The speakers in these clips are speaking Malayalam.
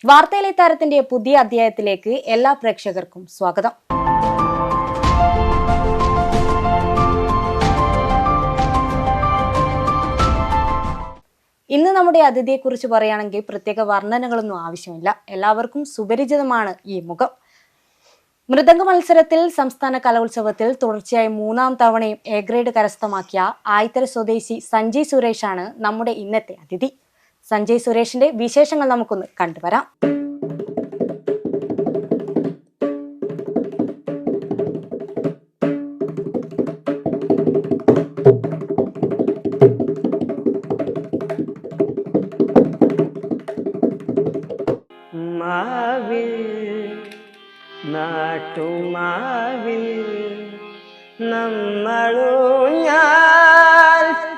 വാർത്തയിലെ താരത്തിന്റെ പുതിയ അധ്യായത്തിലേക്ക് എല്ലാ പ്രേക്ഷകർക്കും സ്വാഗതം. ഇന്ന് നമ്മുടെ അതിഥിയെക്കുറിച്ച് പറയുകയാണെങ്കിൽ പ്രത്യേക വർണ്ണനകളൊന്നും ആവശ്യമില്ല. എല്ലാവർക്കും സുപരിചിതമാണ് ഈ മുഖം. മൃദംഗ മത്സരത്തിൽ സംസ്ഥാന കലോത്സവത്തിൽ തുടർച്ചയായി 3-ാം തവണയും എ ഗ്രേഡ് കരസ്ഥമാക്കിയ ആയിത്തര സ്വദേശി സഞ്ജയ് സുരേഷാണ് നമ്മുടെ ഇന്നത്തെ അതിഥി. സഞ്ജയ് സുരേഷിന്റെ വിശേഷങ്ങൾ നമുക്കൊന്ന് കണ്ടുവരാം. നാട്ടുമാവിൽ നമ്മളൂഞ്ഞാൽ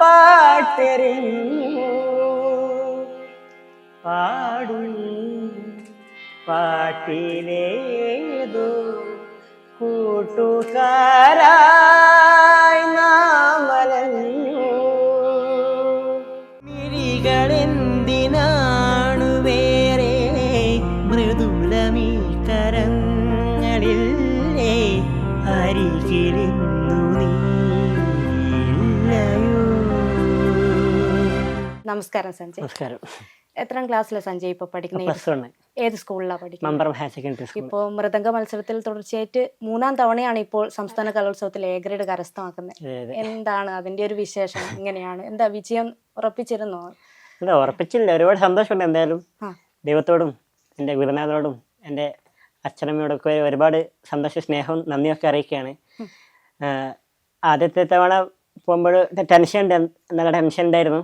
പാട്ടെറിഞ്ഞു പാടും പാട്ടിലേതോ കൂട്ടുകാരായി നാമലഞ്ഞു. മിഴികളെന്തിനാണു വേറെ മൃദുലമീ കരങ്ങളില്ലേ അരികിലിന്നു നീല്ലയോ. നമസ്കാരം സഞ്ജയ്. നമസ്കാരം. എത്രാം ക്ലാസ്സിലെ സഞ്ജയ് ഇപ്പൊ പഠിക്കുന്നത്? ഏത് സ്കൂളിലാണ് പഠിക്കുന്നത്? ഇപ്പോ മൃദംഗ മത്സരത്തിൽ തുടർച്ചയായിട്ട് 3-ാം തവണയാണ് ഇപ്പോൾ സംസ്ഥാന കലോത്സവത്തിൽ എ ഗ്രേഡ് കരസ്ഥമാക്കുന്നത്. എന്താണ് അതിന്റെ ഒരു വിശേഷം? എങ്ങനെയാണ്? എന്താ വിജയം ഉറപ്പിച്ചിരുന്നോ? അല്ല, ഉറപ്പിച്ചില്ല. ഒരുപാട് സന്തോഷമുണ്ട്. എന്തായാലും ദൈവത്തോടും എൻ്റെ ഗുരുനാഥനോടും എൻ്റെ അച്ഛനമ്മയോടൊക്കെ ഒരുപാട് സന്തോഷ സ്നേഹവും നന്ദിയൊക്കെ അറിയിക്കുകയാണ്. ആദ്യത്തെ തവണ പോകുമ്പോൾ നല്ല ടെൻഷൻ ഉണ്ടായിരുന്നു.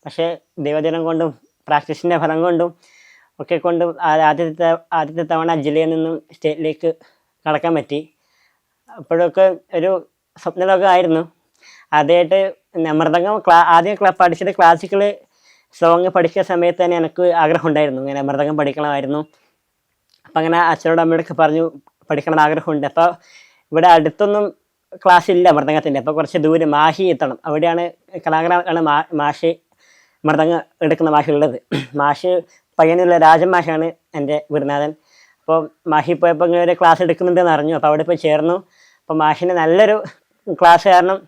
പക്ഷേ ദൈവദിനം കൊണ്ടും പ്രാക്ടീസിൻ്റെ ഫലം കൊണ്ടും ഒക്കെ കൊണ്ടും ആദ്യത്തെ തവണ ജില്ലയിൽ നിന്നും സ്റ്റേറ്റിലേക്ക് കടക്കാൻ പറ്റി. അപ്പോഴൊക്കെ ഒരു സ്വപ്നമൊക്കെ ആയിരുന്നു. ആദ്യമായിട്ട് മൃദംഗം ആദ്യം പഠിച്ചത് ക്ലാസിക്കൽ സോങ് പഠിക്കുന്ന സമയത്ത് തന്നെ എനിക്ക് ആഗ്രഹം ഉണ്ടായിരുന്നു, ഇങ്ങനെ മൃദംഗം പഠിക്കണമായിരുന്നു. അപ്പം അങ്ങനെ അച്ഛനോട് അമ്മയോടൊക്കെ പറഞ്ഞു പഠിക്കണം ആഗ്രഹമുണ്ട്. അപ്പോൾ ഇവിടെ അടുത്തൊന്നും ക്ലാസ് ഇല്ല മൃദംഗത്തിൻ്റെ. അപ്പോൾ കുറച്ച് ദൂരം മാഹി എത്തണം. അവിടെയാണ് കലാഗ്രാമാണ് മാഷ് മൃദംഗം എടുക്കുന്ന മാഷുള്ളത്. മാഷ് പയ്യനുള്ള രാജൻ മാഷാണ് എൻ്റെ ഗുരുനാഥൻ. അപ്പോൾ മാഹി പോയപ്പോൾ ഇങ്ങനെ ഒരു ക്ലാസ് എടുക്കുന്നുണ്ടെന്ന് അറിഞ്ഞു. അപ്പോൾ അവിടെ പോയി ചേർന്നു. അപ്പോൾ മാഷിന് നല്ലൊരു ക്ലാസ് കാരണം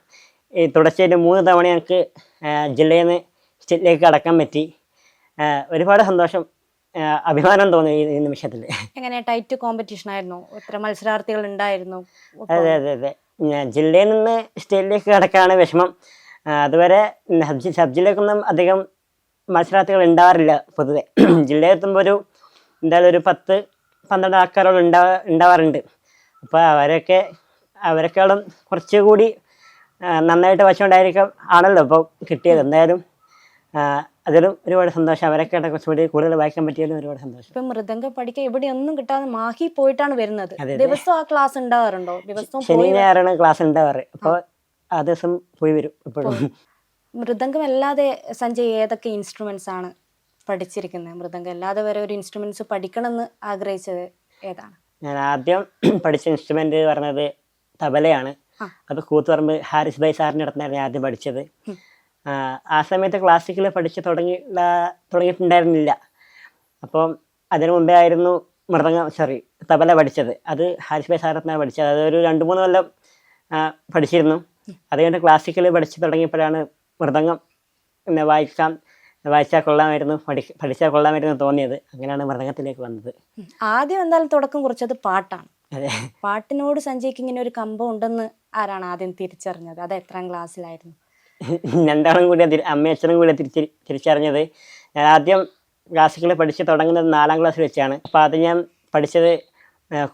ഈ തുടർച്ചയായിട്ട് 3 തവണ ഞങ്ങൾക്ക് ജില്ലയിൽ നിന്ന് സ്റ്റേറ്റിലേക്ക് കടക്കാൻ പറ്റി. ഒരുപാട് സന്തോഷം, അഭിമാനം തോന്നി ഈ നിമിഷത്തിൽ. എങ്ങനെ ടൈറ്റ് കോമ്പറ്റീഷൻ ആയിരുന്നു? എത്ര മത്സരാർത്ഥികൾ ഉണ്ടായിരുന്നു? അതെ അതെ അതെ ജില്ലയിൽ നിന്ന് സ്റ്റേറ്റിലേക്ക് കടക്കാനാണ് വിഷമം. അതുവരെ സബ് ജില്ലയിലേക്കൊന്നും അധികം മത്സരാർത്ഥികൾ ഉണ്ടാവാറില്ല പൊതുവെ. ജില്ലയിൽ എത്തുമ്പോൾ എന്തായാലും ഒരു 10-12 ആൾക്കാരോളം ഉണ്ടാവാറുണ്ട്. അപ്പോൾ അവരെക്കാളും കുറച്ചുകൂടി നന്നായിട്ട് വച്ചുകൊണ്ടായിരിക്കും ആണല്ലോ ഇപ്പോൾ കിട്ടിയത്. എന്തായാലും അതിലും ഒരുപാട് സന്തോഷം. അവരൊക്കെ കുറച്ചുകൂടി കൂടുതൽ വായിക്കാൻ പറ്റിയാലും ഒരുപാട് സന്തോഷം. ഇപ്പൊ മൃദംഗം പഠിക്കാൻ ഇവിടെ ഒന്നും കിട്ടാതെ മാഹി പോയിട്ടാണ് വരുന്നത്. ദിവസം ആ ക്ലാസ് ഉണ്ടാവാറുണ്ടോ? ദിവസവും ശനി ഞായറാണ് ക്ലാസ് ഉണ്ടാവാറ്. അപ്പോൾ ആ ദിവസം പോയി വരും എപ്പോഴും. മൃദംഗം അല്ലാതെ സഞ്ജയ് ഏതൊക്കെ ഇൻസ്ട്രുമെന്റ്സ് ആണ് പഠിച്ചിരിക്കുന്നത്? മൃദംഗം അല്ലാതെ വരെ ഒരു ഇൻസ്ട്രുമെന്റ്സ് പഠിക്കണം എന്ന് ആഗ്രഹിച്ചത് ഏതാണ്? ഞാൻ ആദ്യം പഠിച്ച ഇൻസ്ട്രുമെന്റ് പറഞ്ഞത് തബലയാണ്. അത് കൂത്തുപറമ്പ് ഹാരിസ് ഭായ് സാറിൻ്റെ അടുത്തായിരുന്നു ആദ്യം പഠിച്ചത്. ആ സമയത്ത് ക്ലാസിക്കൽ പഠിച്ച് തുടങ്ങിയിട്ടുണ്ടായിരുന്നില്ല. അപ്പോൾ അതിനു മുമ്പേ ആയിരുന്നു തബല പഠിച്ചത്. അത് ഹാരിസ് ഭായ് സാറിനാണ് പഠിച്ചത്. അതൊരു 2-3 കൊല്ലം പഠിച്ചിരുന്നു. അത് കഴിഞ്ഞിട്ട് ക്ലാസിക്കൽ പഠിച്ച് തുടങ്ങിയപ്പോഴാണ് മൃദംഗം പഠിച്ചാൽ കൊള്ളാമായിരുന്നു തോന്നിയത്. അങ്ങനെയാണ് മൃദംഗത്തിലേക്ക് വന്നത്. ആദ്യം എന്തായാലും തുടക്കം കുറിച്ചത് പാട്ടാണ്. അതെ, പാട്ടിനോട് സഞ്ജയ്ക്ക് ഇങ്ങനെ ഒരു കമ്പം ഉണ്ടെന്ന് ആരാണ് ആദ്യം തിരിച്ചറിഞ്ഞത്? അത് എത്രാം ക്ലാസ്സിലായിരുന്നു? രണ്ടാളും കൂടി അമ്മയും അച്ഛനും കൂടി തിരിച്ചറിഞ്ഞത്. ഞാൻ ആദ്യം ക്ലാസിക്കൽ പഠിച്ച് തുടങ്ങുന്നത് 4-ാം ക്ലാസ്സിൽ വെച്ചാണ്. അപ്പോൾ അത് ഞാൻ പഠിച്ചത്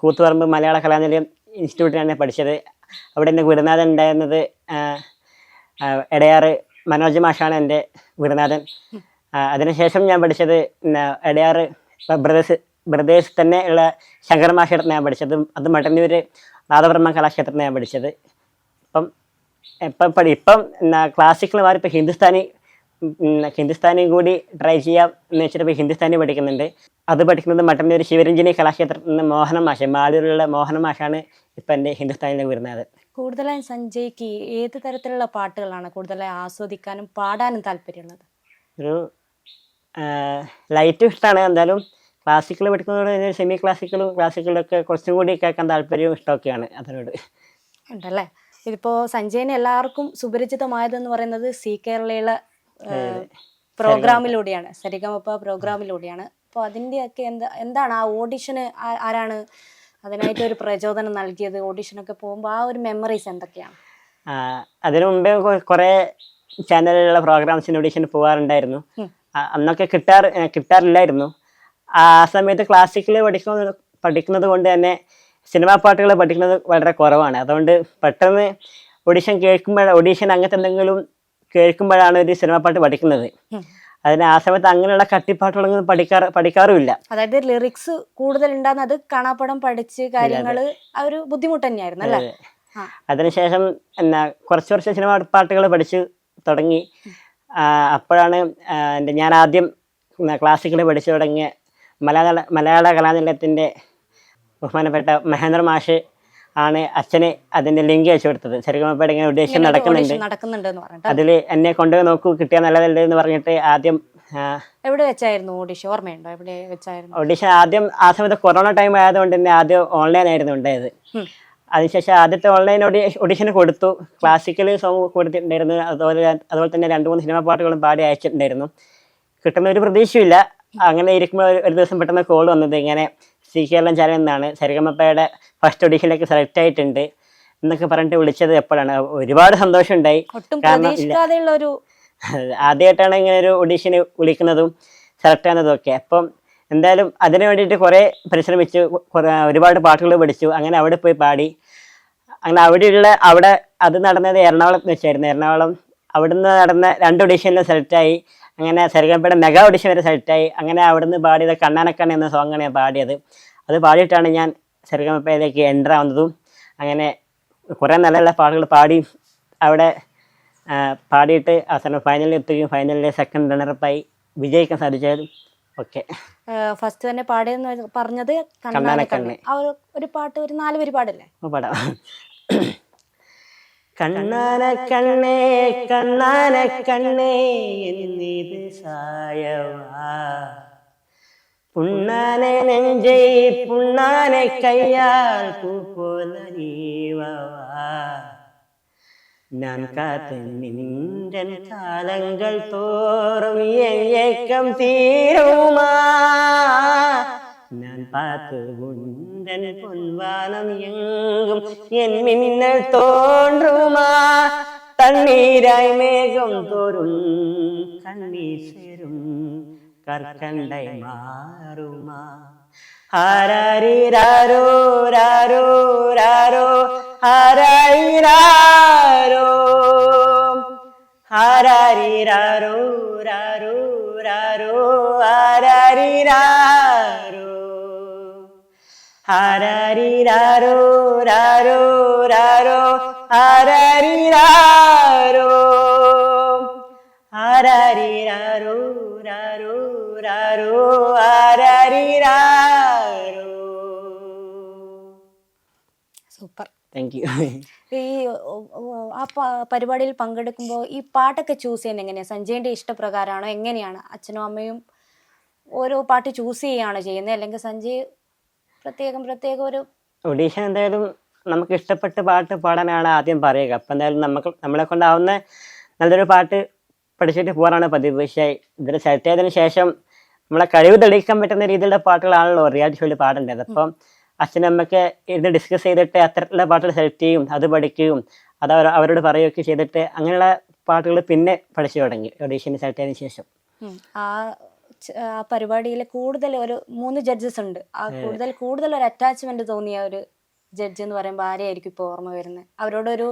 കൂത്തുപറമ്പ് മലയാള കലാനിലയം ഇൻസ്റ്റിറ്റ്യൂട്ടിലാണ് പഠിച്ചത്. അവിടെ എൻ്റെ ഗുരുനാഥൻ ഉണ്ടായിരുന്നത് എടയാറ് മനോജ് മാഷാണ് എൻ്റെ ഗുരുനാഥൻ. അതിനുശേഷം ഞാൻ പഠിച്ചത് എടയാറ് ബ്രദേഴ്സ് തന്നെ ഉള്ള ശങ്കർ മാഷയുടെ ഞാൻ പഠിച്ചത്. അത് മട്ടന്നൂർ നാദബ്രഹ്മ കലാക്ഷേത്രത്തിൽ ഞാൻ പഠിച്ചത്. ഇപ്പം ക്ലാസിക്കൽ മാറി ഇപ്പോൾ ഹിന്ദുസ്ഥാനി കൂടി ട്രൈ ചെയ്യാം എന്ന് വെച്ചിട്ട് ഇപ്പോൾ ഹിന്ദുസ്ഥാനി പഠിക്കുന്നുണ്ട്. അത് പഠിക്കുന്നത് മട്ടന്നൂർ ശിവരഞ്ജിനി കലാക്ഷേത്രത്തിൽ നിന്ന് മാലൂരിലുള്ള മോഹന മാഷാണ് ഇപ്പം എൻ്റെ ഹിന്ദുസ്ഥാനിയിലേക്ക് വരുന്നത്. കൂടുതലായും സഞ്ജയ്ക്ക് ഏത് തരത്തിലുള്ള പാട്ടുകളാണ് കൂടുതലായി ആസ്വദിക്കാനും പാടാനും താല്പര്യമുള്ളത്? ഒരു ലൈറ്റ് ഇഷ്ടമാണ്. എന്തായാലും ക്ലാസിക്കൽ പഠിക്കുന്നതോട് സെമി ക്ലാസിക്കലും ക്ലാസിക്കലൊക്കെ കുറച്ചും കൂടി കേൾക്കാൻ താല്പര്യവും ഇഷ്ടമൊക്കെയാണ് അതിനോട്. ഉണ്ടല്ലേ. ഇതിപ്പോ സഞ്ജയന് എല്ലാവർക്കും സുപരിചിതമായതെന്ന് പറയുന്നത് സി കേരളയിലെ പ്രോഗ്രാമിലൂടെയാണ്, സരിഗമപ പ്രോഗ്രാമിലൂടെയാണ്. അപ്പോൾ അതിൻ്റെയൊക്കെ എന്താണ് ആ ഓഡിഷന് ആരാണ് അതിനായിട്ട് ഒരു പ്രചോദനം നൽകിയത്? ഓഡിഷനൊക്കെ പോകുമ്പോൾ ആ ഒരു മെമ്മറീസ് എന്തൊക്കെയാണ്? അതിനു മുമ്പേ കുറേ ചാനലിലുള്ള പ്രോഗ്രാംസിന് ഓഡിഷന് പോകാറുണ്ടായിരുന്നു. അന്നൊക്കെ കിട്ടാറില്ലായിരുന്നു. ആ സമയത്ത് ക്ലാസിക്കൽ പഠിക്കുന്നത് കൊണ്ട് തന്നെ സിനിമാ പാട്ടുകൾ പഠിക്കുന്നത് വളരെ കുറവാണ്. അതുകൊണ്ട് പെട്ടെന്ന് ഓഡിഷൻ അങ്ങനത്തെ എന്തെങ്കിലും കേൾക്കുമ്പോഴാണ് ഒരു സിനിമാ പാട്ട് പഠിക്കുന്നത്. അതിന് ആ സമയത്ത് അങ്ങനെയുള്ള കട്ടിപ്പാട്ടുകളൊന്നും പഠിക്കാറുമില്ല. അതായത് ലിറിക്സ് കൂടുതൽ ഉണ്ടാകുന്നത് അത് കാണാപ്പടം പഠിച്ച് കാര്യങ്ങള് ആ ഒരു ബുദ്ധിമുട്ട് തന്നെയായിരുന്നു അല്ലേ? അതിനുശേഷം കുറച്ച് സിനിമാ പാട്ടുകൾ പഠിച്ചു തുടങ്ങി. അപ്പോഴാണ് ഞാൻ ആദ്യം ക്ലാസിക്കൽ പഠിച്ചു തുടങ്ങിയ മലയാള കലാനിലയത്തിൻ്റെ ബഹുമാനപ്പെട്ട മഹേന്ദ്ര മാഷ് ആണ് അച്ഛന് അതിന്റെ ലിങ്ക് അയച്ചു കൊടുത്തത്. സരിഗമപയുടെ ഇങ്ങനെ ഓഡിഷൻ നടക്കുന്നുണ്ട്, അതിൽ എന്നെ കൊണ്ടുപോയി നോക്കൂ, കിട്ടിയാൽ നല്ലതല്ലേ എന്ന് പറഞ്ഞിട്ട് ആദ്യം. എവിടെ വെച്ചായിരുന്നു ഓഡിഷൻ? ഓർമ്മയുണ്ടോ എവിടെ വെച്ചായിരുന്നു ഓഡിഷൻ? ആദ്യം ആ സമയത്ത് കൊറോണ ടൈം ആയതുകൊണ്ട് തന്നെ ആദ്യം ഓൺലൈൻ ആയിരുന്നു ഉണ്ടായത്. അതിനുശേഷം ആദ്യത്തെ ഓൺലൈൻ ഓഡിഷന് കൊടുത്തു. ക്ലാസിക്കൽ സോങ് കൊടുത്തിട്ടുണ്ടായിരുന്നു. അതുപോലെ തന്നെ 2-3 സിനിമാ പാട്ടുകളും പാടി അയച്ചിട്ടുണ്ടായിരുന്നു. കിട്ടുന്ന ഒരു പ്രതീക്ഷയില്ല. അങ്ങനെ ഇരിക്കുമ്പോൾ ഒരു ദിവസം പെട്ടെന്ന് കോൾ വന്നത് ഇങ്ങനെ സി കേരളം ചാനൽ എന്നാണ്, സരിഗമപയുടെ ഫസ്റ്റ് ഓഡിഷനിലേക്ക് സെലക്ട് ആയിട്ടുണ്ട് എന്നൊക്കെ പറഞ്ഞിട്ട് വിളിച്ചത്. എപ്പോഴാണ് ഒരുപാട് സന്തോഷമുണ്ടായി. കാരണം ആദ്യമായിട്ടാണ് ഇങ്ങനെ ഒരു ഓഡിഷന് വിളിക്കുന്നതും സെലക്ട് ആകുന്നതും ഒക്കെ. അപ്പം എന്തായാലും അതിന് വേണ്ടിയിട്ട് കുറേ പരിശ്രമിച്ചു, ഒരുപാട് പാട്ടുകൾ പഠിച്ചു. അങ്ങനെ അവിടെ പോയി പാടി. അങ്ങനെ അവിടെ അത് നടന്നത് എറണാകുളത്ത് വെച്ചായിരുന്നു. എറണാകുളം അവിടുന്ന് നടന്ന 2 ഓഡിഷനിലും സെലക്റ്റായി. അങ്ങനെ സരിഗമപയുടെ മെഗാ ഓഡിഷൻ വരെ സെലക്റ്റായി. അങ്ങനെ അവിടുന്ന് പാടിയത് കണ്ണാനക്കണ്ണ എന്ന സോങ്ങാണ് ഞാൻ പാടിയത്. അത് പാടിയിട്ടാണ് ഞാൻ സരിഗമപയിലേക്ക് എൻ്റർ ആവുന്നതും. അങ്ങനെ കുറേ നല്ല നല്ല പാട്ടുകൾ പാടി അവിടെ പാടിയിട്ട് അവസാനം ഫൈനലിൽ എത്തുകയും ഫൈനലിലെ സെക്കൻഡ് റണ്ണറപ്പായി വിജയിക്കാൻ സാധിച്ചതും ഒക്കെ. ഫസ്റ്റ് തന്നെ പാടിയെന്ന് പറഞ്ഞത് കണ്ണാനക്കണ്ണ. ആ ഒരു പാട്ട് ഒരു 4 വരി പാടില്ലേ? പാടാം. കണ്ണാനക്കണ്ണേ കണ്ണാനക്കണ്ണേ എന്നിത് സായവാ, പുണ്ണാനെ നെഞ്ചൈ പുണ്ണാനെ കയ്യാൽ പൂപ്പോലീവാ, ഞാൻ കാത്ത് നിന്റെ കാലങ്ങൾ തോറും ഏക്കം തീരുമാ, ഞാൻ പാത്ത് ഉണ്ടൻ പൊൻവാനം എങ്കും എൻ മിന്നൽ തോன்றுமா, തണ്ണീരായി മേഘം തോറും കണ്ണീർ ചേരും കർക്കണ്ടായി മാറുമാ, ആരാരിരാരോ രാരോ രാരോ ആരാരിരാരോ ആരാരിരാരോ രാരോ രാരോ ആരാരിരാരോ ആരാരിരാരോ രാരോ രാരോ ആരാരിരാരോ ആരാരിരാരോ രാരോ രാരോ ആരാരിരാരോ. Super, thank you. ഈ ആ പരിപാടിയിൽ പങ്കെടുക്കുമ്പോൾ ഈ പാട്ടൊക്കെ ചൂസ് ചെയ്യുന്നത് എങ്ങനെയാണ്? സഞ്ജയന്റെ ഇഷ്ടപ്രകാരമാണോ? എങ്ങനെയാണ്? അച്ഛനും അമ്മയും ഓരോ പാട്ട് ചൂസ് ചെയ്യുകയാണോ ചെയ്യുന്നത്, അല്ലെങ്കിൽ സഞ്ജയ് പ്രത്യേകം ഒരു ഓഡീഷൻ? എന്തായാലും നമുക്ക് ഇഷ്ടപ്പെട്ട പാട്ട് പാടാനാണ് ആദ്യം പറയുക. അപ്പം എന്തായാലും നമ്മളെ കൊണ്ടാവുന്ന നല്ലൊരു പാട്ട് പഠിച്ചിട്ട് പോകാനാണ് പതിവ്. പക്ഷേ ഇതിൽ സെലക്ട് ചെയ്തതിന് ശേഷം നമ്മളെ കഴിവ് തെളിയിക്കാൻ പറ്റുന്ന രീതിയിലുള്ള പാട്ടുകളാണല്ലോ റിയാലിറ്റി ഷോയിൽ പാടേണ്ടത്. അപ്പം അച്ഛനും അമ്മയ്ക്ക് ഇത് ഡിസ്കസ് ചെയ്തിട്ട് അത്തരത്തിലുള്ള പാട്ടുകൾ സെലക്ട് ചെയ്യും, അത് പഠിക്കുകയും അത് അവരോട് പറയുകയൊക്കെ ചെയ്തിട്ട് അങ്ങനെയുള്ള പാട്ടുകൾ പിന്നെ പഠിച്ചു തുടങ്ങി ഓഡീഷന് സെലക്ട് ചെയ്തതിന് ശേഷം. ആ പരിപാടിയിൽ കൂടുതൽ ഒരു 3 ജഡ്ജസ് ഉണ്ട്. ആ കൂടുതൽ ഒരു അറ്റാച്ച്മെന്റ് തോന്നിയ ഒരു ജഡ്ജ് എന്ന് പറയുമ്പോൾ ആരെയായിരിക്കും ഇപ്പോൾ ഓർമ്മ വരുന്നത്? അവരോടൊരു